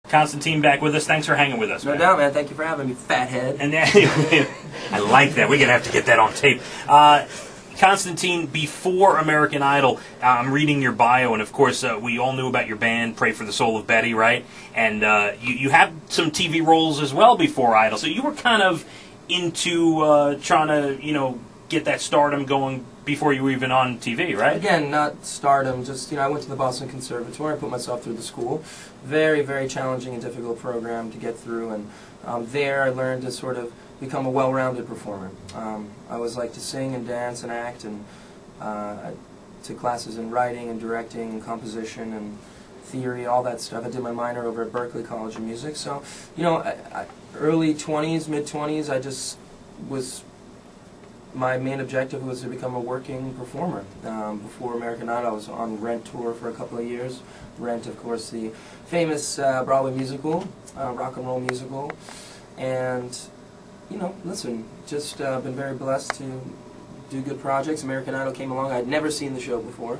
Constantine back with us. Thanks for hanging with us, man. No doubt, man. Thank you for having me, Phathead. And I like that. We're going to have to get that on tape. Constantine, before American Idol, I'm reading your bio, and of course, we all knew about your band, Pray for the Soul of Betty, right? And you had some TV roles as well before Idol, so you were kind of into trying to, get that stardom going before you were even on TV, right? Again, not stardom, just, I went to the Boston Conservatory, I put myself through the school. Very, very challenging and difficult program to get through, and there I learned to sort of become a well-rounded performer. I always liked to sing and dance and act, and I took classes in writing and directing and composition and theory, all that stuff. I did my minor over at Berklee College of Music, so, early 20s, mid-20s, I just was... My main objective was to become a working performer. Before American Idol, I was on Rent tour for a couple of years. Rent, of course, the famous Broadway musical, rock and roll musical. And, listen, just been very blessed to do good projects. American Idol came along. I'd never seen the show before,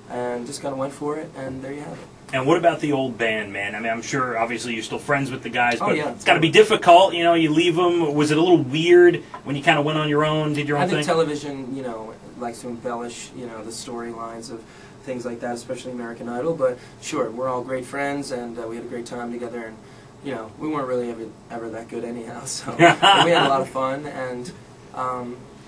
and just kind of went for it, and there you have it. And what about the old band, man? I mean, I'm sure, obviously, you're still friends with the guys, but yeah, it's got to be difficult. You leave them. Was it a little weird when you kind of went on your own, did your own thing? I think television, likes to embellish, the storylines of things like that, especially American Idol. But sure, we're all great friends, and we had a great time together. And we weren't really ever that good anyhow. So we had a lot of fun. And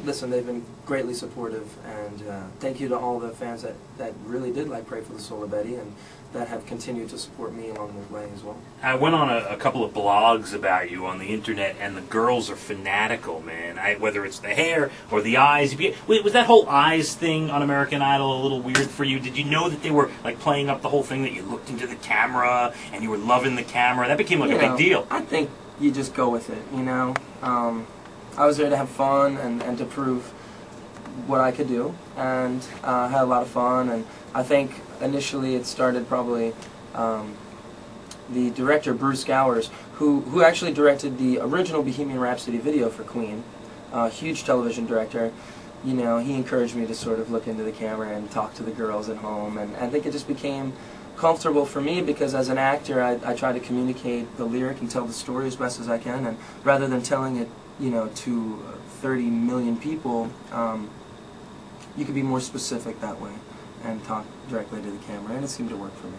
listen, they've been greatly supportive, and thank you to all the fans that really did like Pray for the Soul of Betty, and that have continued to support me along the way as well. I went on a couple of blogs about you on the internet, and the girls are fanatical, man. Whether it's the hair or the eyes. Wait, was that whole eyes thing on American Idol a little weird for you? Did you know that they were like playing up the whole thing, that you looked into the camera and you were loving the camera? That became like a big deal. I think you just go with it, I was there to have fun and to prove what I could do, and had a lot of fun. And I think initially it started probably the director Bruce Gowers, who actually directed the original Bohemian Rhapsody video for Queen, huge television director. He encouraged me to sort of look into the camera and talk to the girls at home, and I think it just became comfortable for me, because as an actor I try to communicate the lyric and tell the story as best as I can, and rather than telling it to 30 million people, you could be more specific that way and talk directly to the camera, and it seemed to work for me.